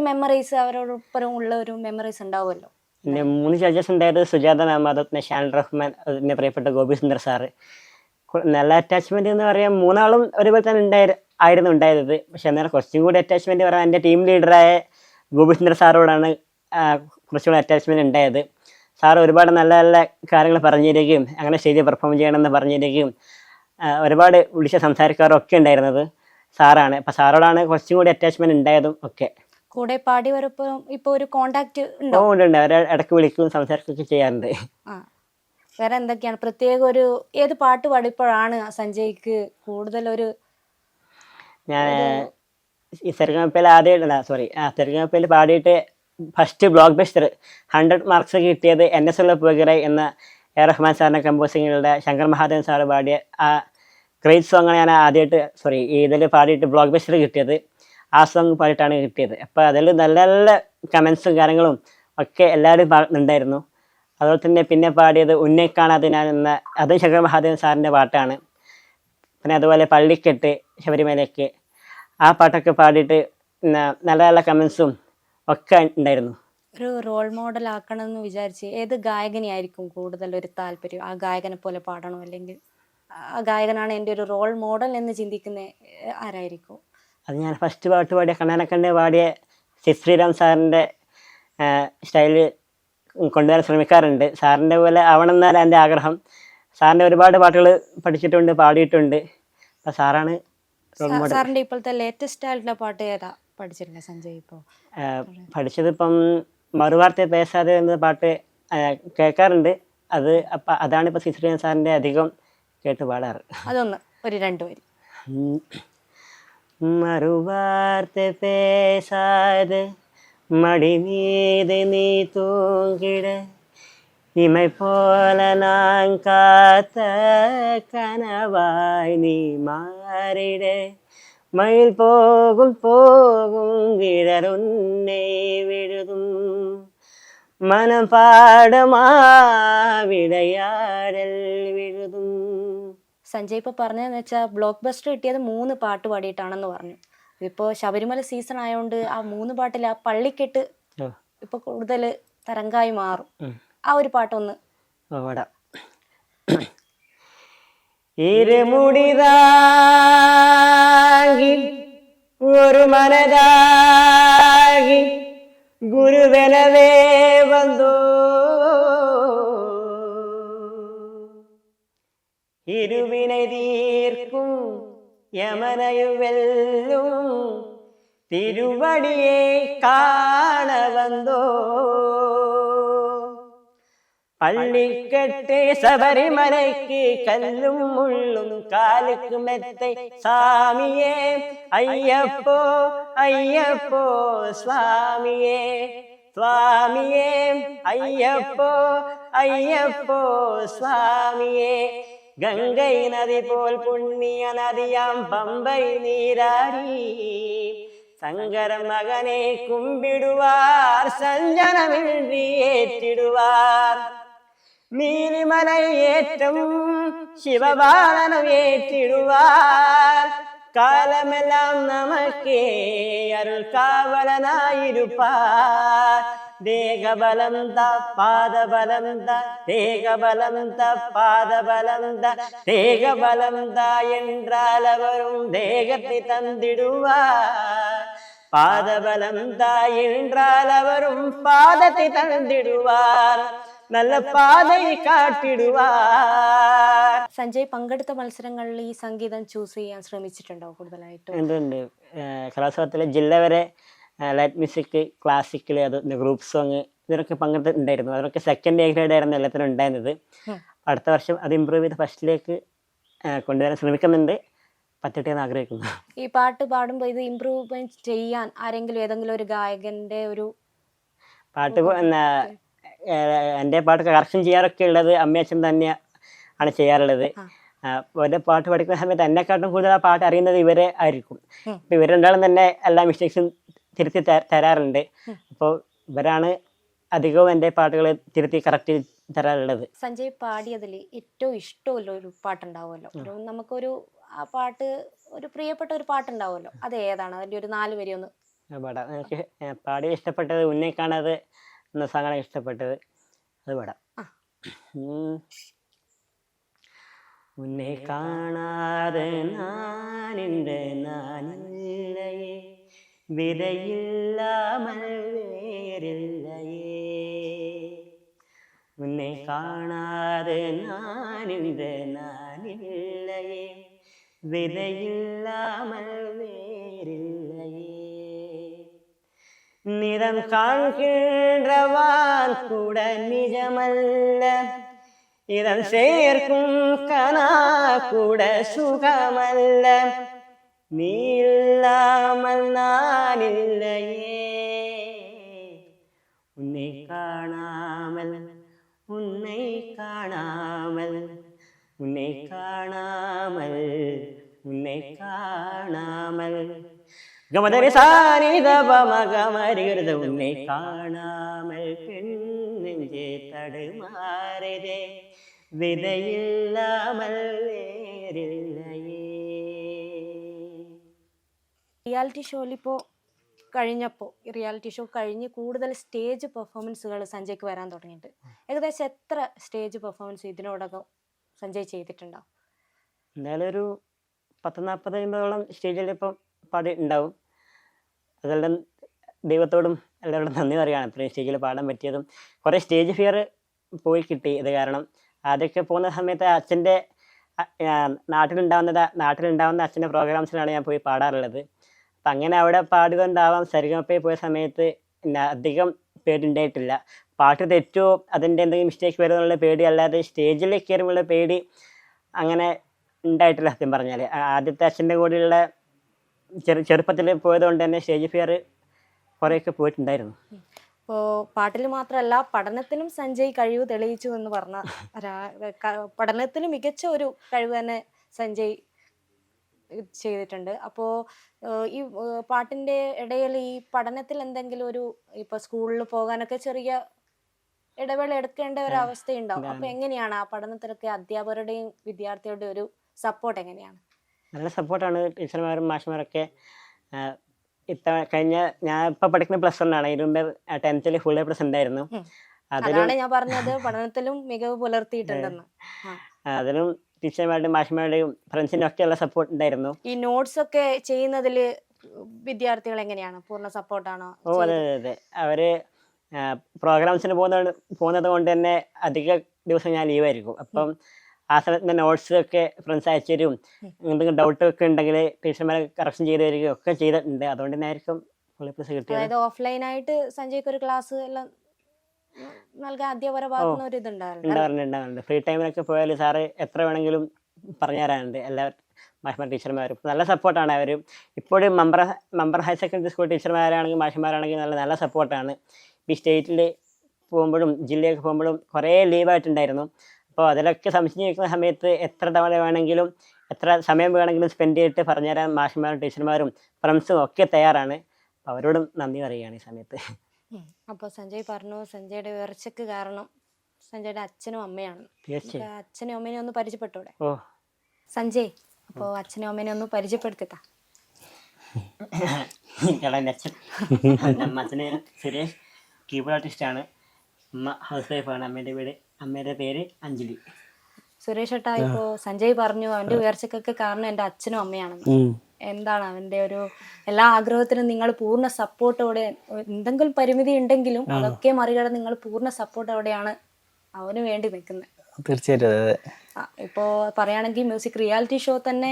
മെമ്മറീസ്, അവരോടൊപ്പം ഉള്ള ഒരു മെമ്മറീസ് ഉണ്ടാവുമല്ലോ. പിന്നെ 3 ജഡ്ജസ് ഉണ്ടായത് സുജാത മാം, അതുപോലെ ഷാൻ റഹ്മാൻ, അതിൻ്റെ പ്രിയപ്പെട്ട ഗോപി സുന്ദർ സാറ്. നല്ല അറ്റാച്ച്മെന്റ് എന്ന് പറയാൻ 3 ആളും ഒരുപോലെ തന്നെ ആയിരുന്നു ഉണ്ടായത്. പക്ഷെ എന്നാൽ കുറച്ചും കൂടി അറ്റാച്ച്മെന്റ് പറയാൻ എൻ്റെ ടീം ലീഡറായ ഗോപി സുന്ദർ സാറോടാണ് കുറച്ചുകൂടി അറ്റാച്ച്മെന്റ് ഉണ്ടായത്. സാറ് ഒരുപാട് നല്ല നല്ല കാര്യങ്ങൾ പറഞ്ഞു തരികയും അങ്ങനെ സ്റ്റേജിൽ പെർഫോം ചെയ്യണമെന്ന് പറഞ്ഞു തരികയും ഒരുപാട് വിളിച്ച് സംസാരിക്കാറൊക്കെ ഉണ്ടായിരുന്നത് സാറാണ്. അപ്പം സാറോടാണ് കുറച്ചും കൂടി അറ്റാച്ച്മെന്റ് ഉണ്ടായതും ഒക്കെ. കൂടെ പാടി വരുമ്പോൾ ഇപ്പോൾ ഒരു കോണ്ടാക്ട് ഉണ്ട്. അവരെ ഇടയ്ക്ക് വിളിക്കുകയും സംസാരിക്കുകയൊക്കെ ചെയ്യാറുണ്ട്. വേറെ എന്തൊക്കെയാണ് പ്രത്യേക ഒരു ഏത് പാട്ട് പാടിയപ്പോഴാണ് സഞ്ജയ്ക്ക് കൂടുതൽ ഒരു ഞാൻ ഈ സെരഗമപ്പയിൽ ആദ്യമായിട്ടല്ല സെരഗമപ്പയിൽ പാടിയിട്ട് ഫസ്റ്റ് ബ്ലോക്ക് ബസ്റ്റർ 100 മാർക്സ് കിട്ടിയത് NS ഉള്ള പുകരെ എന്ന എ റഹ്മാൻ സാറിൻ്റെ കമ്പോസിങ്ങുകളുടെ ശങ്കർ മഹാദേവൻ സാറ് പാടിയ ആ ഗ്രേറ്റ് സോങ്ങാണ് ഞാൻ ആദ്യമായിട്ട് ഇതിൽ പാടിയിട്ട് ബ്ലോക്ക് ബസ്റ്റർ കിട്ടിയത്. ആ സോങ് പാടിയിട്ടാണ് കിട്ടിയത്. അപ്പോൾ അതിൽ നല്ല നല്ല കമൻസും കാര്യങ്ങളും ഒക്കെ എല്ലാവരും പാടുന്നുണ്ടായിരുന്നു. അതുപോലെ തന്നെ പിന്നെ പാടിയത് ഉന്നെ കാണാതെ ഞാൻ എന്ന അതും ശങ്കർ മഹാദേവൻ സാറിൻ്റെ പാട്ടാണ്. പിന്നെ അതുപോലെ പള്ളിക്കെട്ട് ശബരിമലയ്ക്ക് ആ പാട്ടൊക്കെ പാടിയിട്ട് നല്ല നല്ല കമൻസും ഒക്കെ ഉണ്ടായിരുന്നു. ഒരു റോൾ മോഡൽ ആക്കണം എന്ന് വിചാരിച്ച് ഏത് ഗായകനെയായിരിക്കും കൂടുതൽ ഒരു താല്പര്യം? ആ ഗായകനെ പോലെ പാടണോ, അല്ലെങ്കിൽ ആ ഗായകനാണ് എൻ്റെ ഒരു റോൾ മോഡൽ എന്ന് ചിന്തിക്കുന്ന ആരായിരിക്കും? അത് ഞാൻ ഫസ്റ്റ് പാട്ട് പാടിയ കണ്ണാനക്കണ്ടെ പാടിയ ശ്രീറാം സാറിൻ്റെ സ്റ്റൈല് കൊണ്ടുവരാൻ ശ്രമിക്കാറുണ്ട്. സാറിൻ്റെ പോലെ ആവണം എന്നാണ് എൻ്റെ ആഗ്രഹം. സാറിൻ്റെ ഒരുപാട് പാട്ടുകൾ പഠിച്ചിട്ടുണ്ട്, പാടിയിട്ടുണ്ട്. അപ്പം സാറാണ് റോൾ മോഡൽ. സാറിൻ്റെ ഇപ്പോഴത്തെ ലേറ്റസ്റ്റ് ആയിട്ടുള്ള പാട്ട് ഏതാ പഠിച്ചിട്ടില്ല സഞ്ജയ്? ഇപ്പോൾ പഠിച്ചതിപ്പം മറുവാർത്ത പേസാതെ എന്ന പാട്ട് കേൾക്കാറുണ്ട്. അതാണ് ഇപ്പോൾ ശ്രീറാം സാറിൻ്റെ അധികം കേട്ട് പാടാറ്. അതൊന്ന് ഒരു 2 വരി. மறுவார்த்தை பேசாது மடி மீது நீ தூங்கிட இமை போல நான் காத்த கனவாய் நீ மாறிட மயில் போகும் போகும் விரல் உன்னை விழுதும் மனம் பாடமா விளையாடல் விழுதும். സഞ്ജയ് ഇപ്പോൾ പറഞ്ഞതെന്ന് വെച്ചാൽ ബ്ലോക്ക് ബസ്റ്റർ കിട്ടിയത് 3 പാട്ട് പാടിയിട്ടാണെന്ന് പറഞ്ഞു. ഇപ്പോൾ ശബരിമല സീസൺ ആയതുകൊണ്ട് ആ 3 പാട്ടിൽ ആ പള്ളിക്കെട്ട് ഇപ്പോൾ കൂടുതൽ തരംഗായി മാറും. ആ ഒരു പാട്ടൊന്ന് ഇരുമുടിതാകി ഒരു മനതാകി ഗുരുവനവേ വന്നു ഇരുവിനെ തീർക്കും യമനയുവെല്ലും തിരുവടിയെ കാണ വന്നോ പള്ളിക്കെട്ട് ശബരിമലയ്ക്ക് കല്ലും മുള്ളും കാലുക്ക് മെത്തെ സ്വാമിയേ അയ്യപ്പോ അയ്യപ്പോ സ്വാമിയേ സ്വാമിയേ അയ്യപ്പോ അയ്യപ്പോ സ്വാമിയേ ഗംഗൈ നദി പോൽ പുണ്യ നദിയാം പമ്പൈ നീരാടി ശങ്കര മകനെ കുമ്പിടുവാർ സഞ്ജനമിன்றி ഏറ്റിടുവാർ നീലിമലയേറ്റം ശിവബാലനും ഏറ്റിടുവാർ കാലമെല്ലാം നമുക്കേ അരുൾ കാവലനായിരുപ്പാർ ദേഹബലം ത പാദബലം ത ദേഹബലം ത പാദബലം ത ദേഹബലം ത என்றால் அவரும் தேகத்தை தந்திடுவார் പാദബലം ത என்றால் അവരും പാദത്തെ തന്നിടുവാർ നല്ല പാതയെ കാട്ടിടുവാർ. സഞ്ജയ് പങ്കെടുത്ത മത്സരങ്ങളിൽ ഈ സംഗീതം ചൂസ് ചെയ്യാൻ ശ്രമിച്ചിട്ടുണ്ടോ കൂടുതലായിട്ടും? ഉണ്ട്. കലോത്സവത്തിലെ ജില്ല വരെ ലൈറ്റ് മ്യൂസിക്, ക്ലാസിക്കൽ, അത് ഗ്രൂപ്പ് സോങ് ഇതിനൊക്കെ പങ്കെടുത്തിട്ടുണ്ടായിരുന്നു. അതിനൊക്കെ സെക്കൻഡ് എ ഗ്രേഡ് ആയിരുന്നു എല്ലാത്തിനും ഉണ്ടായിരുന്നത്. അടുത്ത വർഷം അത് ഇമ്പ്രൂവ് ചെയ്ത് ഫസ്റ്റിലേക്ക് കൊണ്ടുവരാൻ ശ്രമിക്കുന്നുണ്ട്. പറ്റട്ടെ എന്ന് ആഗ്രഹിക്കുന്നു. ഈ പാട്ട് പാടുമ്പോൾ ഇത് ഇമ്പ്രൂവ്മെന്റ് ചെയ്യാൻ ആരെങ്കിലും ഏതെങ്കിലും ഒരു ഗായകന്റെ ഒരു പാട്ട് എൻ്റെ പാട്ട് കറക്ഷൻ ചെയ്യാറൊക്കെ ഉള്ളത് അമ്മയച്ഛൻ തന്നെ ആണ് ചെയ്യാറുള്ളത്. ഒരു പാട്ട് പഠിക്കുന്ന സമയത്ത് എന്നെക്കാട്ടും കൂടുതൽ ആ പാട്ട് അറിയുന്നത് ഇവരെ ആയിരിക്കും. അപ്പോൾ ഇവർ രണ്ടാളും തന്നെ എല്ലാ മിസ്റ്റേക്സും തിരുത്തി തരാറുണ്ട്. അപ്പോൾ ഇവരാണ് അധികവും എൻ്റെ പാട്ടുകൾ തിരുത്തി കറക്റ്റ് തരാറുള്ളത്. സഞ്ജയ് പാടിയതിൽ ഏറ്റവും ഇഷ്ടമുള്ള ഒരു പാട്ടുണ്ടാവുമല്ലോ, നമുക്കൊരു ആ പാട്ട് ഒരു പ്രിയപ്പെട്ട ഒരു പാട്ടുണ്ടാവുമല്ലോ, അത് ഏതാണ്? അതിൻ്റെ ഒരു 4 വരി ഒന്ന് പാടാം. എനിക്ക് പാടി ഇഷ്ടപ്പെട്ടത് ഉന്നെ കാണാതെ എന്ന സാങ്ങാണ് ഇഷ്ടപ്പെട്ടത്. അത് പാടാം. ഉന്നെ കാണാതെ നാനിൻ്റെ നാനില്ലയേ വിതയില്ലാമൽ വേരില്ലയേ ഉന്നെ കാണാതെ നാനിൻ്റെ നാനില്ലയേ വിതയില്ലാമൽ വേരില്ലയേ நிறம் காண்கின்றவான் கூட நிஜமல்ல இதன் சேர்க்கும் கனா கூட சுகமல்ல நீ இல்லாமல் நான் இல்லையே உன்னை காணாமல் உன்னை காணாமல் உன்னை காணாமல் உன்னை காணாமல் கமதரி சாரி தபமகமரிகிறது உன்னை காணாமல் பெண் நெஞ்சே தடுமாறுதே விதையில்லாமல் വേരില്ലയേ. റിയാലിറ്റി ഷോയിലിപ്പോൾ കഴിഞ്ഞപ്പോൾ ഈ റിയാലിറ്റി ഷോ കഴിഞ്ഞ് കൂടുതൽ സ്റ്റേജ് പെർഫോമൻസുകൾ സഞ്ജയ്ക്ക് വരാൻ തുടങ്ങിയിട്ട് ഏകദേശം എത്ര സ്റ്റേജ് പെർഫോമൻസ് ഇതിനോടകം സഞ്ജയ് ചെയ്തിട്ടുണ്ടാവും? എന്തായാലും ഒരു 10-40 സ്റ്റേജിൽ ഇപ്പം പാടി ഉണ്ടാവും. അതെല്ലാം ദൈവത്തോടും എല്ലാവരോടും നന്ദി പറയുകയാണ് ഇത്രയും സ്റ്റേജിൽ പാടാൻ പറ്റിയതും. കുറേ സ്റ്റേജ് ഫിയർ പോയി കിട്ടി ഇത് കാരണം. ആദ്യമൊക്കെ പോകുന്ന സമയത്ത് അച്ഛൻ്റെ നാട്ടിലുണ്ടാവുന്ന അച്ഛൻ്റെ പ്രോഗ്രാംസിലാണ് ഞാൻ പോയി പാടാറുള്ളത്. അപ്പം അങ്ങനെ അവിടെ പാടുകൊണ്ടാവാം സരിഗമപ്പയിൽ പോയ സമയത്ത് അധികം പേടിയുണ്ടായിട്ടില്ല. പാട്ട് തെറ്റുമോ അതിൻ്റെ എന്തെങ്കിലും മിസ്റ്റേക്ക് വരുമോ എന്നുള്ള പേടി അല്ലാതെ സ്റ്റേജിലേക്ക് കയറുമ്പോഴുള്ള പേടി അങ്ങനെ ഉണ്ടായിട്ടില്ല സത്യം പറഞ്ഞാൽ. ആദ്യത്തെ അച്ഛൻ്റെ കൂടെയുള്ള ചെറുപ്പത്തിൽ പോയതുകൊണ്ട് തന്നെ സ്റ്റേജ് ഫിയർ കുറേയൊക്കെ പോയിട്ടുണ്ടായിരുന്നു. ഇപ്പോൾ പാട്ടിൽ മാത്രമല്ല പഠനത്തിലും സഞ്ജയ് കഴിവ് തെളിയിച്ചു എന്ന് പറഞ്ഞ പഠനത്തിൽ മികച്ച ഒരു കഴിവ് തന്നെ സഞ്ജയ് ചെയ്തിട്ടുണ്ട്. അപ്പോൾ ഈ പാട്ടിൻ്റെ ഇടയിൽ ഈ പഠനത്തിൽ എന്തെങ്കിലും ഒരു ഇപ്പോൾ സ്കൂളിൽ പോകാനൊക്കെ ചെറിയ ഇടവേള എടുക്കേണ്ട ഒരു അവസ്ഥയുണ്ടാവും. അപ്പോൾ എങ്ങനെയാണ് ആ പഠനത്തിലൊക്കെ അധ്യാപകരുടെയും വിദ്യാർത്ഥികളുടെയും ഒരു സപ്പോർട്ട് എങ്ങനെയാണ്? നല്ല സപ്പോർട്ടാണ് ടീച്ചർമാരും മാഷന്മാരൊക്കെ. കഴിഞ്ഞ ഞാൻ ഇപ്പം പഠിക്കുന്ന +1 ആണ്. ഇതിനു മുമ്പ് 10th ഫുൾ A+ ഉണ്ടായിരുന്നു. അതാണ് ഞാൻ പറഞ്ഞത് പഠനത്തിലും മികവ് പുലർത്തിയിട്ടുണ്ടെന്ന്. അതിനും ടീച്ചർമാരുടെയും മാഷന്മാരുടെയും ഫ്രണ്ട്സിൻ്റെ ഒക്കെയുള്ള സപ്പോർട്ട് ഉണ്ടായിരുന്നു. ഈ നോട്ട്സ് ഒക്കെ ചെയ്യുന്നതിൽ വിദ്യാർത്ഥികൾ എങ്ങനെയാണ്? പൂർണ്ണ സപ്പോർട്ടാണോ? ഓ അതെ അതെ അതെ. അവർ പ്രോഗ്രാംസിന് പോകുന്നത് കൊണ്ട് തന്നെ അധിക ദിവസം ഞാൻ ലീവായിരിക്കും. അപ്പം ആ സമയത്ത് നോട്ട്സ് ഒക്കെ ഫ്രണ്ട്സ് അയച്ചു തരും. എന്തെങ്കിലും ഡൗട്ടൊക്കെ ഉണ്ടെങ്കിൽ ടീച്ചർമാരെ കറക്ഷൻ ചെയ്ത് തരികയും ഒക്കെ ചെയ്തിട്ടുണ്ട്. അതുകൊണ്ട് തന്നെ ആയിരിക്കും ഫുൾ A+ കിട്ടിയത്. അതായത് ഓഫ്ലൈനായിട്ട് സഞ്ജയ്ക്ക് ഒരു ക്ലാസ് എല്ലാം നൽകാൻ അധ്യാപകരുടെ ഭാഗത്തുനിന്ന് ഒരു ഉണ്ടാവാറുണ്ട്. ഫ്രീ ടൈമിലൊക്കെ പോയാൽ സാറ് എത്ര വേണമെങ്കിലും പറഞ്ഞു തരാനുണ്ട്. എല്ലാ മാഷ്മാർ ടീച്ചർമാരും നല്ല സപ്പോർട്ടാണ്. അവർ ഇപ്പോഴും മമ്പർ ഹയർ സെക്കൻഡറി സ്കൂൾ ടീച്ചർമാരാണെങ്കിൽ മാഷന്മാരാണെങ്കിൽ നല്ല സപ്പോർട്ടാണ്. ഈ സ്റ്റേറ്റിൽ പോകുമ്പോഴും ജില്ലയൊക്കെ പോകുമ്പോഴും കുറേ ലീവായിട്ടുണ്ടായിരുന്നു. അപ്പോൾ അതിലൊക്കെ സംശയം ചോദിക്കുന്ന സമയത്ത് എത്ര തവണ വേണമെങ്കിലും എത്ര സമയം വേണമെങ്കിലും സ്പെൻഡ് ചെയ്തിട്ട് പറഞ്ഞുതരാൻ മാഷന്മാരും ടീച്ചർമാരും ഫ്രണ്ട്സും ഒക്കെ തയ്യാറാണ്. അപ്പോൾ അവരോടും നന്ദി പറയുകയാണ് ഈ സമയത്ത്. അപ്പോൾ സഞ്ജയ് പറഞ്ഞു സഞ്ജയുടെ ഉയർച്ചയ്ക്ക് കാരണം സഞ്ജയുടെ അച്ഛനും അമ്മയാണ്. തീർച്ചയായും അച്ഛനും അമ്മേനെ ഒന്ന് പരിചയപ്പെട്ടൂടെ? ഓ സഞ്ജയ്, അപ്പോൾ അച്ഛനും അമ്മേനെ ഒന്ന് പരിചയപ്പെടുത്തിത്താ. അച്ഛന് സുരേഷ് കീബോർഡ് ആർട്ടിസ്റ്റാണ്. അമ്മ ഹൗസ് വൈഫാണ്. അമ്മയുടെ പേര് അഞ്ജലി. സുരേഷ് ഏട്ടാ, ഇപ്പോ സഞ്ജയ് പറഞ്ഞു അവന്റെ ഉയർച്ചക്കൊക്കെ കാരണം എന്റെ അച്ഛനും അമ്മയാണെന്ന്. എന്താണ് അവന്റെ ഒരു എല്ലാ ആഗ്രഹത്തിനും നിങ്ങൾ പൂർണ്ണ സപ്പോർട്ടോടെ, എന്തെങ്കിലും പരിമിതി ഉണ്ടെങ്കിലും അതൊക്കെ മറികടന്ന് നിങ്ങൾ പൂർണ്ണ സപ്പോർട്ടോടെയാണ് അവന് വേണ്ടി നിൽക്കുന്നത്? തീർച്ചയായിട്ടും. ഇപ്പോ പറയുകയാണെങ്കിൽ മ്യൂസിക് റിയാലിറ്റി ഷോ തന്നെ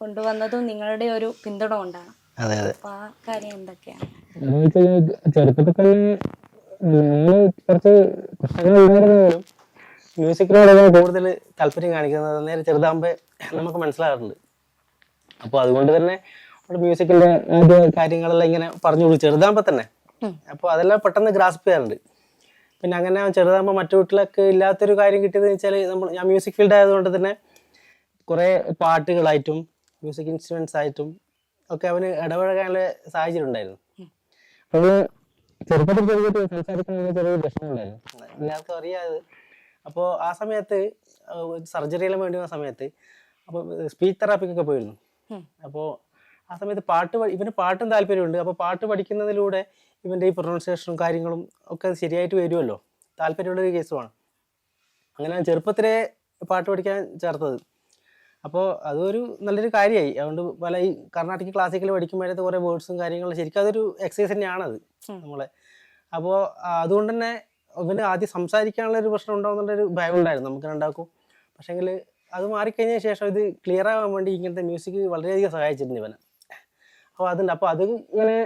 കൊണ്ടുവന്നതും നിങ്ങളുടെ ഒരു പിന്തുണ കൊണ്ടാണ്. അപ്പൊ ആ കാര്യം എന്തൊക്കെയാണ്? ചെറുപ്പത്തിൽ കുറച്ച് പ്രശ്നങ്ങളുണ്ടായിരുന്നെങ്കിലും മ്യൂസിക്കിനോടാണ് കൂടുതൽ താല്പര്യം കാണിക്കുന്നത് നേരെ ചെറുതാകുമ്പോൾ നമുക്ക് മനസ്സിലാകാറുണ്ട്. അപ്പോൾ അതുകൊണ്ട് തന്നെ മ്യൂസിക്കിന്റെ ആദ്യ കാര്യങ്ങളെല്ലാം ഇങ്ങനെ പറഞ്ഞു കൊടുക്കും ചെറുതാകുമ്പോൾ തന്നെ. അപ്പോൾ അതെല്ലാം പെട്ടെന്ന് ഗ്രാസ്പ് ചെയ്യാറുണ്ട്. പിന്നെ അങ്ങനെ ചെറുതാകുമ്പോൾ മറ്റു വീട്ടിലൊക്കെ ഇല്ലാത്തൊരു കാര്യം കിട്ടിയതെന്ന് വെച്ചാൽ ഞാൻ മ്യൂസിക് ഫീൽഡ് ആയതുകൊണ്ട് തന്നെ കുറേ പാട്ടുകളായിട്ടും മ്യൂസിക് ഇൻസ്ട്രുമെന്റ്സ് ആയിട്ടും ഒക്കെ അവന് ഇടപഴകാനുള്ള സാഹചര്യം ഉണ്ടായിരുന്നു. അപ്പോൾ ചെറുപ്പത്തിൽ സംസാരിക്കുന്ന ചെറിയ പ്രശ്നമുണ്ടായിരുന്നു, എല്ലാവർക്കും അറിയാതെ. അപ്പോൾ ആ സമയത്ത് സർജറിയെല്ലാം വേണ്ടി വന്ന സമയത്ത് അപ്പോൾ സ്പീച്ച് തെറാപ്പിക്കൊക്കെ പോയിരുന്നു. അപ്പോൾ ആ സമയത്ത് ഇവന് പാട്ടും താല്പര്യമുണ്ട്. അപ്പോൾ പാട്ട് പഠിക്കുന്നതിലൂടെ ഇവൻ്റെ ഈ പ്രൊണൗൺസിയേഷനും കാര്യങ്ങളും ഒക്കെ ശരിയായിട്ട് വരുമല്ലോ, താല്പര്യമുള്ളൊരു കേസുമാണ്. അങ്ങനെ ചെറുപ്പത്തിലെ പാട്ട് പഠിക്കാൻ ചേർത്തത്. അപ്പോൾ അതൊരു നല്ലൊരു കാര്യമായി. അതുകൊണ്ട് പല ഈ കർണാട്ടിക് ക്ലാസിക്കൽ പഠിക്കുമ്പോഴത്തെ കുറേ വേർഡ്സും കാര്യങ്ങളും ശരിക്കും അതൊരു എക്സസൈസ് തന്നെയാണത് നമ്മളെ. അപ്പോൾ അതുകൊണ്ട് തന്നെ ഇവന് ആദ്യം സംസാരിക്കാനുള്ളൊരു പ്രശ്നം ഉണ്ടാകുന്നുള്ളൊരു ഭയം ഉണ്ടായിരുന്നു നമുക്ക് രണ്ടാൾക്കും. പക്ഷേങ്കിൽ അത് മാറിക്കഴിഞ്ഞ ശേഷം ഇത് ക്ലിയർ ആകാൻ വേണ്ടി ഇങ്ങനത്തെ മ്യൂസിക് വളരെയധികം സഹായിച്ചിട്ടുണ്ട് ഇവനെ. അപ്പോൾ അത് ഇങ്ങനെ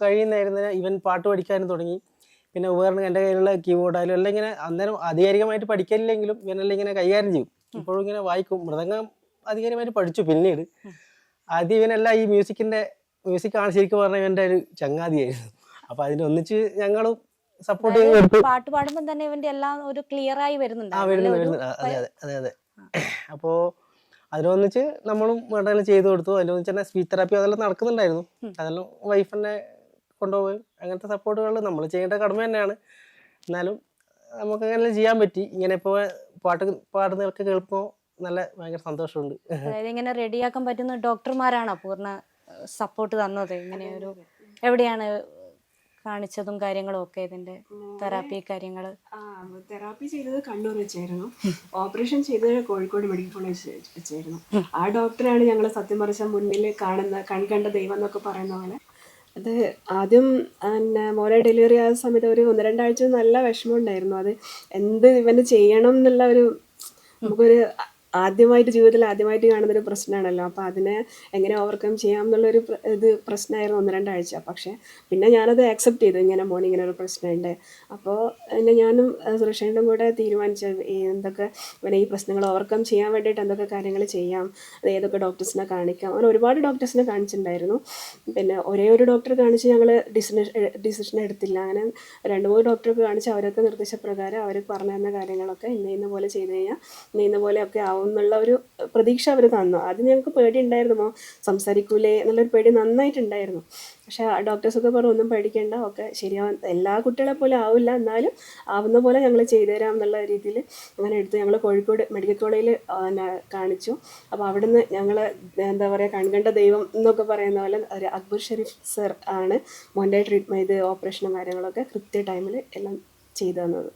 കഴിയുന്നതായിരുന്നു ഇവൻ പാട്ട് പഠിക്കാനും തുടങ്ങി. പിന്നെ ഉപകരണം എൻ്റെ കയ്യിലുള്ള കീബോർഡായാലും എല്ലാം ഇങ്ങനെ അന്നേരം ആധികാരികമായിട്ട് പഠിക്കില്ലെങ്കിലും ഇവനെല്ലാം ഇങ്ങനെ കൈകാര്യം ചെയ്യും. ഇപ്പോഴും ഇങ്ങനെ വായിക്കും. മൃദംഗം ആധികാരികമായിട്ട് പഠിച്ചു പിന്നീട്. ആദ്യം ഇവനെല്ലാം ഈ മ്യൂസിക്കാണ് ശരിക്കും പറഞ്ഞാൽ ഇവൻ്റെ ഒരു ചങ്ങാതിയായിരുന്നു. അപ്പോൾ അതിനൊന്നിച്ച് ഞങ്ങളും സപ്പോർട്ട് ചെയ്ത് എടുത്തു. പാട്ട് പാടുമ്പോൾ തന്നെ ഇവന്റെ എല്ലാം ഒരു ക്ലിയർ ആയി വരുന്നുണ്ട്. വരുന്നു. അതെ. അപ്പോൾ അതിനൊന്നിച്ച് നമ്മളും വേണ്ടതെല്ലാം ചെയ്തു കൊടുത്തു. അതിനൊന്നിച്ച് തന്നെ സ്പീച്ച് തെറാപ്പി അതെല്ലാം നടക്കുന്നുണ്ടായിരുന്നു. അതെല്ലാം വൈഫ് തന്നെ കൊണ്ടുപോയി. അങ്ങനത്തെ സപ്പോർട്ടുകൾ നമ്മൾ ചെയ്യേണ്ട കടമ തന്നെയാണ്. എന്നാലും നമുക്ക് അങ്ങനെ ചെയ്യാൻ പറ്റി. ഇങ്ങനെ ഇപ്പോൾ പാടുന്നതൊക്കെ കേൾക്കുമ്പോൾ നല്ല ഭയങ്കര സന്തോഷമുണ്ട്. അതായത് ഇങ്ങനെ റെഡിയാക്കാൻ പറ്റുന്ന ഡോക്ടർമാരാണോ പൂർണ്ണ സപ്പോർട്ട് തന്നത്? ഇങ്ങനെ ഒരു എവിടെയാണ് കാണിച്ചതും കാര്യങ്ങളും ഒക്കെ ഇതിന്റെ തെറാപ്പി കാര്യങ്ങൾ? തെറാപ്പി ചെയ്തത് കണ്ണൂർ വെച്ചായിരുന്നു. ഓപ്പറേഷൻ ചെയ്തത് കോഴിക്കോട് മെഡിക്കൽ കോളേജ് വെച്ചായിരുന്നു. ആ ഡോക്ടറാണ് ഞങ്ങൾ സത്യം പറഞ്ഞ മുന്നിൽ കണ്ട ദൈവം എന്നൊക്കെ പറയുന്ന പോലെ. അത് ആദ്യം മോനെ ഡെലിവറി ആയ സമയത്ത് ഒരു 1-2 ആഴ്ച നല്ല വിഷമം ഉണ്ടായിരുന്നു. അത് എന്ത് ഇവന് ചെയ്യണം എന്നുള്ള ഒരു നമുക്കൊരു ജീവിതത്തിൽ ആദ്യമായിട്ട് കാണുന്നൊരു പ്രശ്നമാണല്ലോ. അപ്പോൾ അതിനെ എങ്ങനെ ഓവർകം ചെയ്യാം എന്നുള്ളൊരു പ്രശ്നമായിരുന്നു 1-2 ആഴ്ച. പക്ഷേ പിന്നെ ഞാനത് ആക്സെപ്റ്റ് ചെയ്തു. ഇങ്ങനെ മോന് ഇങ്ങനെ ഒരു പ്രശ്നമുണ്ട്. അപ്പോൾ പിന്നെ ഞാനും സുരക്ഷയുടെ കൂടെ തീരുമാനിച്ചു എന്തൊക്കെ പിന്നെ ഈ പ്രശ്നങ്ങൾ ഓവർകം ചെയ്യാൻ വേണ്ടിയിട്ട് എന്തൊക്കെ കാര്യങ്ങൾ ചെയ്യാം, അത് ഏതൊക്കെ ഡോക്ടേഴ്സിനെ കാണിക്കാം. അങ്ങനെ ഒരുപാട് ഡോക്ടേഴ്സിനെ കാണിച്ചിട്ടുണ്ടായിരുന്നു. പിന്നെ ഒരേ ഒരു ഡോക്ടറെ കാണിച്ച് ഞങ്ങൾ ഡിസിഷൻ എടുത്തില്ല. അങ്ങനെ 2-3 ഡോക്ടർക്ക് കാണിച്ച് അവരൊക്കെ നിർദ്ദേശപ്രകാരം അവർ പറഞ്ഞു തന്ന കാര്യങ്ങളൊക്കെ ഇന്ന പോലെ ചെയ്ത് കഴിഞ്ഞാൽ ഇന്ന പോലെയൊക്കെ ആവും എന്നുള്ള ഒരു പ്രതീക്ഷ അവർ തന്നു. ആദ്യം ഞങ്ങൾക്ക് പേടി ഉണ്ടായിരുന്നു, സംസാരിക്കൂലേ എന്നുള്ളൊരു പേടി നന്നായിട്ടുണ്ടായിരുന്നു. പക്ഷേ ഡോക്ടേഴ്സൊക്കെ പറഞ്ഞു ഒന്നും പേടിക്കേണ്ട, ഒക്കെ ശരിയാവും, എല്ലാ കുട്ടികളെ പോലെ ആവില്ല, എന്നാലും ആവുന്ന പോലെ ഞങ്ങൾ ചെയ്തു തരാം എന്നുള്ള രീതിയിൽ അങ്ങനെ എടുത്ത് ഞങ്ങൾ കോഴിക്കോട് മെഡിക്കൽ കോളേജിൽ കാണിച്ചു. അപ്പോൾ അവിടുന്ന് ഞങ്ങൾ എന്താ പറയുക കൺകണ്ട ദൈവം എന്നൊക്കെ പറയുന്ന പോലെ ഒരു അക്ബർ ഷെരീഫ് സർ ആണ് മോൻ്റെ ട്രീറ്റ്മെൻറ്റ് ഓപ്പറേഷനും കാര്യങ്ങളൊക്കെ കൃത്യ ടൈമിൽ എല്ലാം ചെയ്തു തന്നത്.